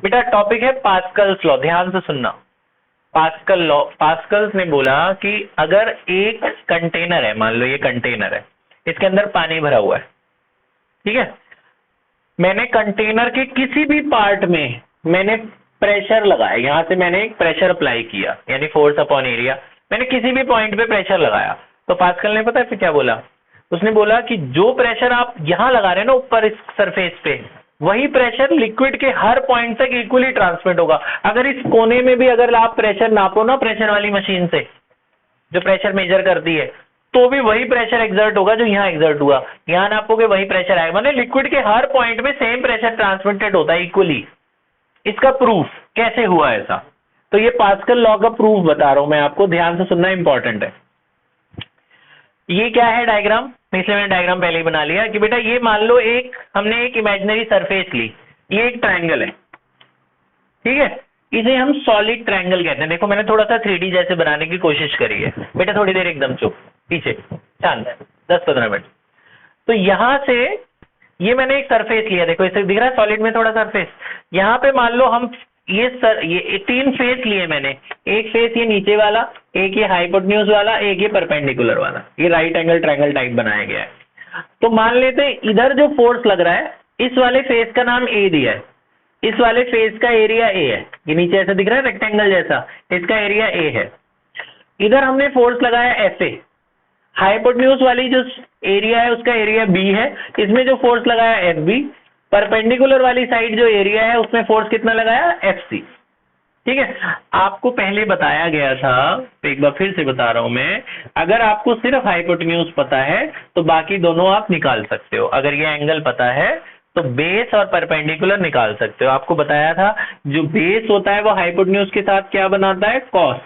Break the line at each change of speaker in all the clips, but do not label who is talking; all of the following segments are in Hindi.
बेटा टॉपिक है पास्कल्स लॉ, ध्यान से सुनना। पास्कल लॉ, पास्कल्स ने बोला कि अगर एक कंटेनर है, मान लो ये कंटेनर है, इसके अंदर पानी भरा हुआ है, ठीक है, मैंने कंटेनर के किसी भी पार्ट में मैंने प्रेशर लगाया, यहां से मैंने एक प्रेशर अप्लाई किया, यानी फोर्स अपॉन एरिया, मैंने किसी भी पॉइंट पे प्रेशर लगाया, तो पास्कल ने पता है फिर क्या बोला, उसने बोला कि जो प्रेशर आप यहां लगा रहे हैं ना ऊपर इस सरफेस पे, वही प्रेशर लिक्विड के हर पॉइंट तक इक्वली ट्रांसमिट होगा। अगर इस कोने में भी अगर आप प्रेशर नापो ना प्रेशर वाली मशीन से, जो प्रेशर मेजर करती है, तो भी वही प्रेशर एक्सर्ट होगा जो यहाँ एक्सर्ट हुआ, यहाँ नापोगे वही प्रेशर आएगा, मतलब लिक्विड के हर पॉइंट में सेम प्रेशर ट्रांसमिटेड होता है इक्वली। इसका प्रूफ कैसे हुआ ऐसा, तो ये पास्कल लॉ का प्रूफ बता रहा हूं मैं आपको, ध्यान से सुनना इंपॉर्टेंट है। ये क्या है डायग्राम, इसलिए मैंने डायग्राम पहले ही बना लिया कि बेटा ये मान लो एक हमने एक इमेजिनरी सरफेस ली, ये एक ट्रायंगल है, ठीक है, इसे हम सॉलिड ट्रायंगल कहते हैं। देखो मैंने थोड़ा सा 3D जैसे बनाने की कोशिश करी है, बेटा थोड़ी देर एकदम चुप, पीछे शांत, 10-15 मिनट। तो यहां से ये मैंने एक सरफेस लिया, देखो इसे दिख रहा है सॉलिड में थोड़ा सरफेस, यहाँ पे मान लो हम ये 3 फेस लिए मैंने, एक फेस ये नीचे वाला, एक ये हाइपोटेन्यूज वाला, एक ये परपेंडिकुलर वाला, ये राइट एंगल ट्रायंगल टाइप बनाया गया है। तो मान लेते हैं इधर जो फोर्स लग रहा है, इस वाले फेस का नाम ए दिया है, इस वाले फेस का एरिया ए है, ये नीचे ऐसा दिख रहा है रेक्टेंगल जैसा, इसका एरिया ए है। इधर हमने फोर्स लगाया एफ ए, हाइपोटेन्यूज वाली जो एरिया है उसका एरिया बी है, इसमें जो फोर्स लगाया एफ बी, परपेंडिकुलर वाली साइड जो एरिया है उसमें फोर्स कितना लगाया एफ सी, ठीक है। आपको पहले बताया गया था, एक बार फिर से बता रहा हूं मैं, अगर आपको सिर्फ हाइपोटेन्यूज पता है तो बाकी दोनों आप निकाल सकते हो, अगर ये एंगल पता है तो बेस और परपेंडिकुलर निकाल सकते हो। आपको बताया था जो बेस होता है वो हाइपोटेन्यूज के साथ क्या बनाता है कॉस,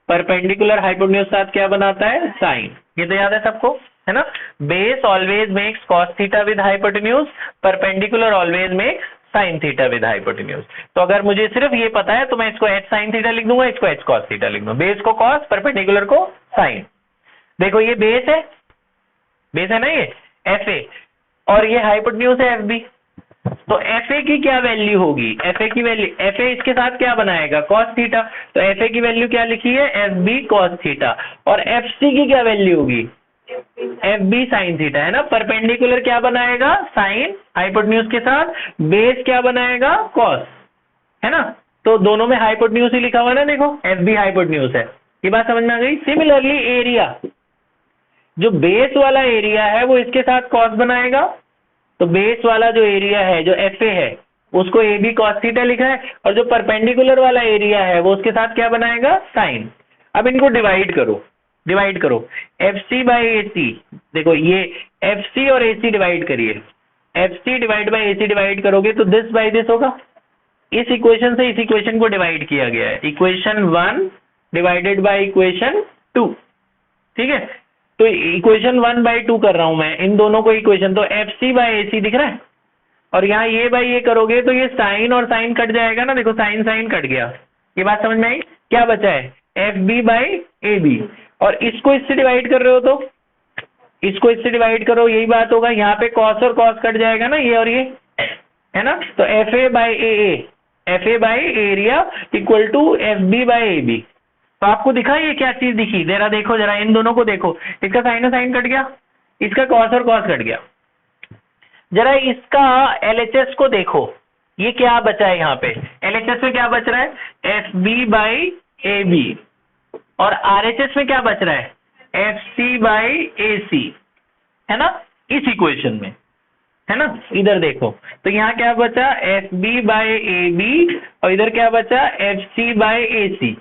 परपेंडिकुलर हाइपोटेन्यूज के साथ क्या बनाता है साइन, ये तो याद है सबको, है ना। Base always makes cos theta with hypotenuse, perpendicular always makes sine theta with hypotenuse. तो अगर मुझे सिर्फ ये पता है तो मैं इसको एच साइन थीटा लिख दूंगा, इसको एच कॉस थीटा लिख दूंगा, बेस को कॉस, परपेंडिकुलर को साइन। देखो ये बेस है, बेस है ना ये एफ ए, और ये हाइपोटेन्यूज है एफ बी, तो एफ ए की क्या वैल्यू होगी, एफ ए की वैल्यू, एफ ए इसके साथ क्या बनाएगा कॉस थीटा, तो एफ ए की वैल्यू क्या लिखी है एफ बी कॉस थीटा, और एफ सी की क्या वैल्यू होगी एफ बी साइन थीटा, है ना। परपेंडिकुलर क्या बनाएगा साइन हाइपोटेन्यूज के साथ, बेस क्या बनाएगा कॉस, है ना। तो दोनों में हाइपोटेन्यूज ही लिखा हुआ ना, देखो एफ बी हाइपोटेन्यूज है, ये बात समझ में आ गई। सिमिलरली एरिया, जो बेस वाला एरिया है वो इसके साथ कॉस बनाएगा, तो बेस वाला जो एरिया है जो एफ ए है उसको ए बी कॉस थीटा लिखा है, और जो परपेंडिकुलर वाला एरिया है वो उसके साथ क्या बनाएगा साइन। अब इनको डिवाइड करो, डिवाइड करो एफ सी बाई ए सी, देखो ये एफ सी और ए सी डिवाइड करिए, F C divide by A C divide करोगे तो दिस बाई दिस होगा। इस इक्वेशन से इस इक्वेशन को डिवाइड किया गया है, इक्वेशन 1 डिवाइडेड बाई इक्वेशन 2, ठीक है। तो इक्वेशन 1/2 कर रहा हूं मैं इन दोनों को इक्वेशन, तो एफ सी बाई ए सी दिख रहा है, और यहाँ ये बाई ये करोगे तो ये साइन और साइन कट जाएगा ना, देखो साइन साइन कट गया, ये बात समझ में आई। क्या बचा है F B by A B, और इसको इससे डिवाइड कर रहे हो तो इसको इससे डिवाइड करो, यही बात होगा, यहाँ पे कॉस और कॉस कट जाएगा ना, ये और ये, है ना। तो F A by A, F A by area equal to F B by A B. तो आपको दिखा ये क्या चीज दिखी, जरा देखो, जरा इन दोनों को देखो, इसका साइन और साइन कट गया, इसका कॉस और कॉस कट गया। जरा इसका एलएचएस को देखो, ये क्या बचा है यहाँ पे, एलएचएस में क्या बच रहा है F B by A B, और आरएचएस में क्या बच रहा है एफ सी बाई ए सी, है ना, इस इक्वेशन में, है ना। इधर देखो तो यहाँ क्या बचा F B by A B, और इधर क्या बचा एफ सी बाई ए सी।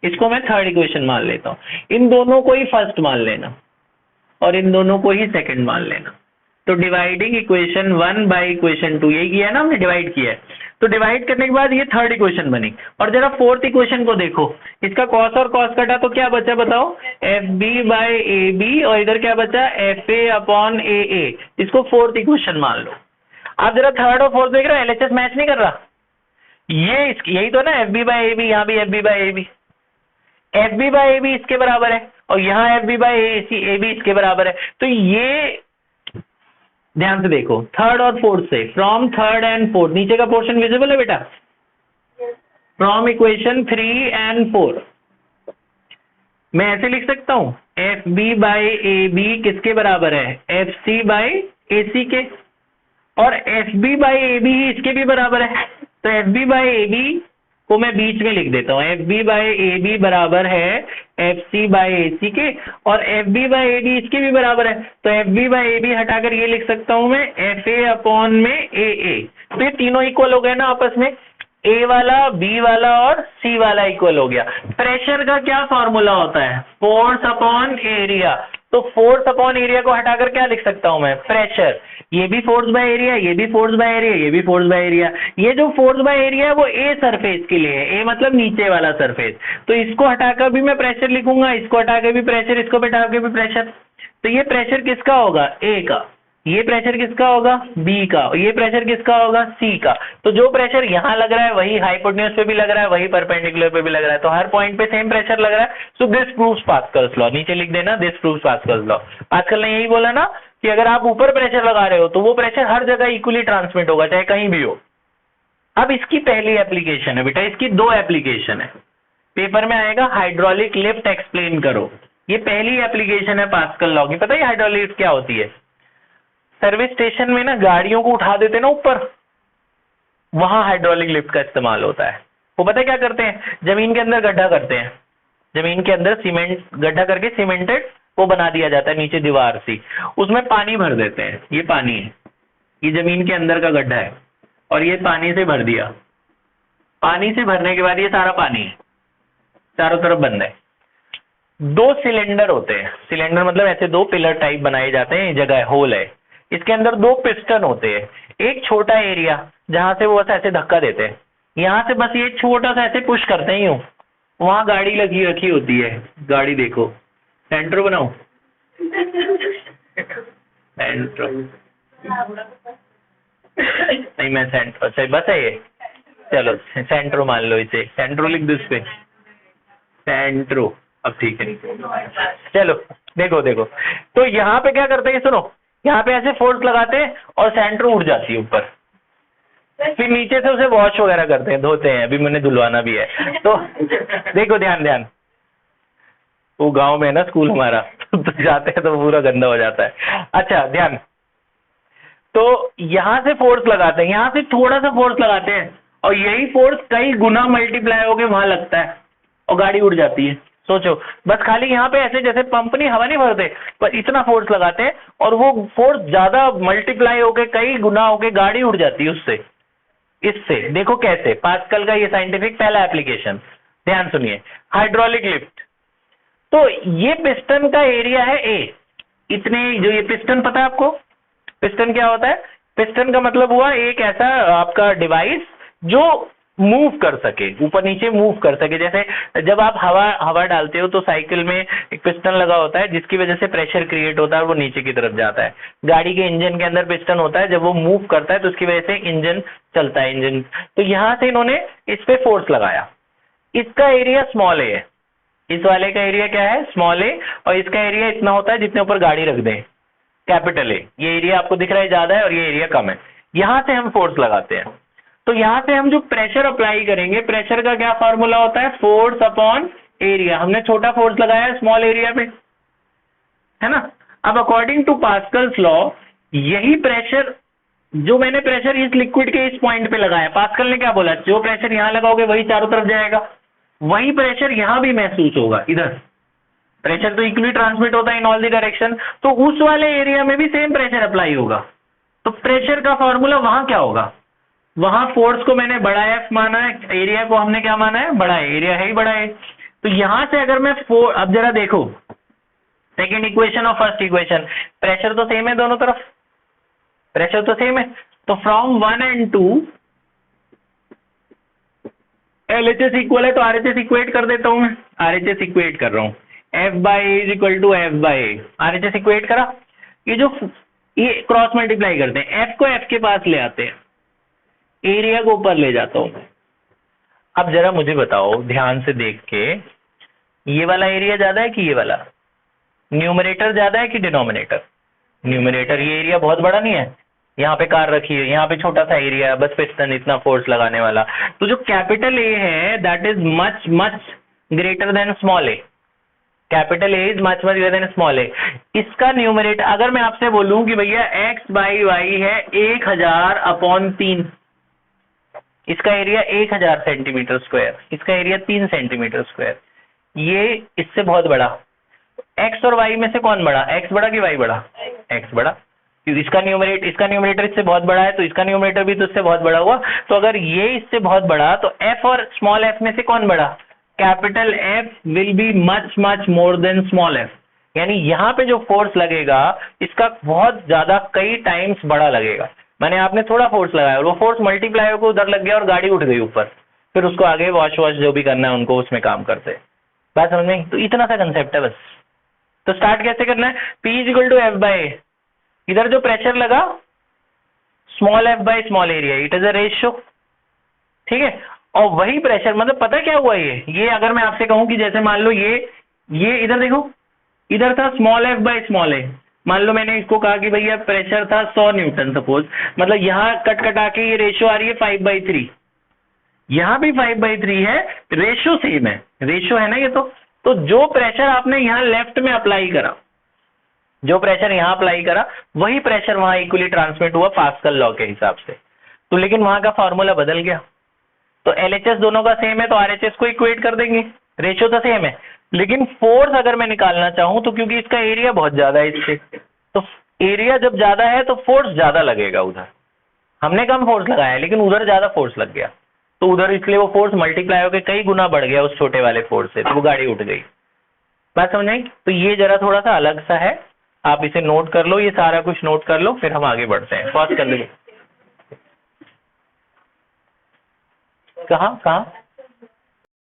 इसको मैं थर्ड इक्वेशन मान लेता हूं, इन दोनों को ही फर्स्ट मान लेना और इन दोनों को ही सेकंड मान लेना। तो डिवाइडिंग इक्वेशन 1 बाई इक्वेशन 2, यही किया ना हमने, डिवाइड किया है। तो डिवाइड करने के बाद ये थर्ड इक्वेशन बनी, और जरा फोर्थ इक्वेशन को देखो, इसका कॉस और कॉस कटा तो क्या बचा बताओ F B by A B, और इधर क्या बचा एफ ए अपॉन ए ए, इसको फोर्थ इक्वेशन मान लो। आप जरा थर्ड और फोर्थ देख रहे हो, एलएचएस मैच नहीं कर रहा, ये यही तो ना F B by A B, यहाँ भी F B by A B, F B by A B इसके बराबर है, और यहाँ F B by A B इसके बराबर है। तो ये ध्यान से देखो थर्ड और फोर्थ से, फ्रॉम थर्ड एंड फोर्थ, नीचे का पोर्शन विजिबल है बेटा, फ्रॉम इक्वेशन 3 and 4 मैं ऐसे लिख सकता हूं F B by A B किसके बराबर है, F C by A C के, और F B by A B इसके भी बराबर है। तो F B by A B को मैं बीच में लिख देता हूं, F B by A B बराबर है F C by A C के, और F B by A B इसके भी बराबर है। तो F B by A B हटाकर ये लिख सकता हूं मैं एफ ए अपॉन में ए ए। तो ये तीनों इक्वल हो गए ना आपस में, ए वाला बी वाला और सी वाला इक्वल हो गया। प्रेशर का क्या फॉर्मूला होता है, फोर्स अपॉन एरिया। तो फोर्स अपॉन एरिया को हटाकर क्या लिख सकता हूं मैं, प्रेशर। ये भी फोर्स बाय एरिया, ये भी फोर्स बाय एरिया, ये भी फोर्स बाय एरिया। ये जो फोर्स बाय एरिया है वो ए सरफेस के लिए है, ए मतलब नीचे वाला सरफेस। तो इसको हटाकर भी मैं प्रेशर लिखूंगा, इसको हटाकर भी प्रेशर, इसको हटाकर भी प्रेशर। तो ये प्रेशर किसका होगा, ए का। ये प्रेशर किसका होगा, बी का। ये प्रेशर किसका होगा, सी का। तो जो प्रेशर यहां लग रहा है वही हाइपोटेन्यूज पे भी लग रहा है, वही परपेंडिकुलर पे भी लग रहा है। तो हर पॉइंट पे सेम प्रेशर लग रहा है। So this proves Pascal's law. नीचे लिख देना this proves Pascal's law. Pascal ने यही बोला ना कि अगर आप ऊपर प्रेशर लगा रहे हो तो वो प्रेशर हर जगह इक्वली ट्रांसमिट होगा, चाहे कहीं भी हो। अब इसकी पहली एप्लीकेशन है बेटा, इसकी दो एप्लीकेशन है। पेपर में आएगा हाइड्रोलिक लिफ्ट एक्सप्लेन करो। ये पहली एप्लीकेशन है पास्कल लॉ की। पता है हाइड्रोलिक लिफ्ट क्या होती है, सर्विस स्टेशन में ना गाड़ियों को उठा देते ना ऊपर, वहां हाइड्रोलिक लिफ्ट का इस्तेमाल होता है। वो पता है क्या करते हैं, जमीन के अंदर गड्ढा करते हैं, जमीन के अंदर सीमेंट गड्ढा करके सीमेंटेड वो बना दिया जाता है नीचे दीवार सी, उसमें पानी भर देते हैं। ये पानी है, ये जमीन के अंदर का गड्ढा है, और ये पानी से भर दिया। पानी से भरने के बाद ये सारा पानी है, चारों तरफ बंद है। दो सिलेंडर होते हैं, सिलेंडर मतलब ऐसे दो पिलर टाइप बनाए जाते हैं, जगह होल है, इसके अंदर दो पिस्टन होते हैं। एक छोटा एरिया जहां से वो बस ऐसे धक्का देते हैं, यहां से बस ये छोटा सा ऐसे पुश करते हैं यूं, वहां गाड़ी लगी रखी होती है। गाड़ी देखो, सेंट्रो बनाओ, सेंट्रो नहीं, मैं सेंट्रो, अच्छा बस है ये, चलो सेंट्रो मान लो, इसे सेंट्रो लिख दो इस पे, सेंट्रो। अब ठीक है, चलो देखो देखो। तो यहाँ पे क्या करते हैं, सुनो, यहाँ पे ऐसे फोर्स लगाते हैं और सेंट्रो उड़ जाती है ऊपर, फिर नीचे से उसे वॉश वगैरह करते हैं, धोते हैं। अभी मैंने धुलवाना भी है। तो देखो ध्यान ध्यान, वो गांव में है ना स्कूल हमारा, तो जाते हैं तो पूरा गंदा हो जाता है। अच्छा ध्यान, तो यहां से फोर्स लगाते हैं, यहां से थोड़ा सा फोर्स लगाते हैं, और यही फोर्स कई गुना मल्टीप्लाई होके वहां लगता है और गाड़ी उड़ जाती है। सोचो, बस खाली यहाँ पे ऐसे जैसे पंप नहीं, हवा नहीं भरते, पर इतना फोर्स लगाते हैं और वो फोर्स ज्यादा मल्टीप्लाई होके कई गुना होके गाड़ी उड़ जाती है उससे, इससे। देखो कैसे, पास्कल का ये साइंटिफिक पहला एप्लीकेशन। ध्यान सुनिए, हाइड्रोलिक लिफ्ट। तो ये पिस्टन का एरिया है ए, इतने जो ये पिस्टन, पता है आपको पिस्टन क्या होता है? पिस्टन का मतलब हुआ एक ऐसा आपका डिवाइस जो मूव कर सके, ऊपर नीचे मूव कर सके। जैसे जब आप हवा डालते हो तो साइकिल में एक पिस्टन लगा होता है जिसकी वजह से प्रेशर क्रिएट होता है और वो नीचे की तरफ जाता है। गाड़ी के इंजन के अंदर पिस्टन होता है, जब वो मूव करता है तो उसकी वजह से इंजन चलता है, इंजन। तो यहां से इन्होंने इस पे फोर्स लगाया। इसका एरिया स्मॉल ए है, इस वाले का एरिया क्या है, स्मॉल ए, और इसका एरिया इतना होता है जितने ऊपर गाड़ी रख दें, कैपिटल ए। ये एरिया आपको दिख रहा है ज्यादा है और ये एरिया कम है। यहां से हम फोर्स लगाते हैं। तो यहां से हम जो प्रेशर अप्लाई करेंगे, प्रेशर का क्या फॉर्मूला होता है, फोर्स अपॉन एरिया। हमने छोटा फोर्स लगाया स्मॉल एरिया पे, है ना। अब अकॉर्डिंग टू पास्कल्स लॉ, यही प्रेशर जो मैंने प्रेशर इस लिक्विड के इस पॉइंट पे लगाया, पास्कल ने क्या बोला, जो प्रेशर यहां लगाओगे वही चारों तरफ जाएगा, वही प्रेशर यहां भी महसूस होगा। इधर प्रेशर तो इक्वली ट्रांसमिट होता है इन ऑल द डायरेक्शन, तो उस वाले एरिया में भी सेम प्रेशर अप्लाई होगा। तो प्रेशर का फॉर्मूला वहां क्या होगा, वहां फोर्स को मैंने बड़ा एफ माना है, एरिया को हमने क्या माना है, बड़ा है, एरिया है ही बड़ा है। तो यहां से अगर मैं अब जरा देखो सेकेंड इक्वेशन और फर्स्ट इक्वेशन, प्रेशर तो सेम है दोनों तरफ, प्रेशर तो सेम है। तो फ्रॉम 1 and 2 LHS इक्वल है, तो RHS इक्वेट कर देता हूं मैं, RHS इक्वेट कर रहा हूं, F by A is equal to F by A, RHS equate करा। ये क्रॉस मल्टीप्लाई करते हैं, F को F के पास ले आते हैं, एरिया को ऊपर ले जाता हूं। अब जरा मुझे बताओ ध्यान से देख के, ये वाला एरिया ज्यादा है कि ये वाला, न्यूमरेटर ज्यादा है कि डिनोमिनेटर? न्यूमरेटर। ये एरिया बहुत बड़ा नहीं है, यहाँ पे कार रखी है, यहाँ पे छोटा सा एरिया है, बस पिस्टन इतना फोर्स लगाने वाला। तो जो कैपिटल ए है that is much much greater than small A. Capital A is much much greater than small A. इसका न्यूमरेटर अगर मैं आपसे बोलूं कि भैया एक्स बाई वाई है 1000/3, इसका एरिया 1000 सेंटीमीटर स्क्वायर, इसका एरिया 3 सेंटीमीटर स्क्वायर, ये इससे बहुत बड़ा। एक्स और वाई में से कौन बड़ा, एक्स बड़ा कि वाई बड़ा? एक्स बड़ा, क्योंकि इसका न्यूमरेटर इससे बहुत बड़ा है, तो इसका न्यूमरेटर भी तो इससे बहुत बड़ा हुआ। तो अगर ये इससे बहुत बड़ा, तो एफ और स्मॉल एफ में से कौन बड़ा? Capital F will be much much more than small F. यानी यहाँ पे जो फोर्स लगेगा इसका बहुत ज्यादा कई टाइम्स बड़ा लगेगा। मैंने आपने थोड़ा फोर्स लगाया और वो फोर्स मल्टीप्लाई होकर उधर लग गया और गाड़ी उठ गई ऊपर, फिर उसको आगे वॉश जो भी करना है उनको उसमें काम करते। बात समझ में? तो इतना सा कंसेप्ट है बस। तो स्टार्ट कैसे करना है? P = F/A। इधर जो प्रेशर लगा small f by small area, it is a ratio, ठीक है। और वही प्रेशर मतलब पता क्या हुआ, ये अगर मैं आपसे कहूं कि जैसे मान लो ये इधर देखो, इधर था स्मॉल f बाय स्मॉल ए। मान लो मैंने इसको कहा कि भैया प्रेशर था 100 न्यूटन सपोज, मतलब यहाँ कट कटा के ये रेशियो आ रही है 5/3, यहाँ भी 5/3 है, रेशियो सेम है, रेशियो है ना ये। तो जो प्रेशर आपने यहाँ लेफ्ट में अप्लाई करा, जो प्रेशर यहाँ अप्लाई करा, वही प्रेशर वहां इक्वली ट्रांसमिट हुआ पास्कल लॉ के हिसाब से। तो लेकिन वहां का फॉर्मूला बदल गया, तो LHS दोनों का सेम है तो RHS को इक्वेट कर देंगे, रेशियो तो सेम है। लेकिन फोर्स अगर मैं निकालना चाहूं तो क्योंकि इसका एरिया बहुत ज्यादा है इससे, तो एरिया जब ज्यादा है तो फोर्स ज्यादा लगेगा उधर। हमने कम फोर्स लगाया लेकिन उधर ज्यादा फोर्स लग गया, तो उधर इसलिए वो फोर्स मल्टीप्लाई होकर कई गुना बढ़ गया उस छोटे वाले फोर्स से, तो वो गाड़ी उठ गई। बात समझ आई? तो ये जरा थोड़ा सा अलग सा है, आप इसे नोट कर लो, ये सारा कुछ नोट कर लो, फिर हम आगे बढ़ते हैं। पॉज कर लो। कहाँ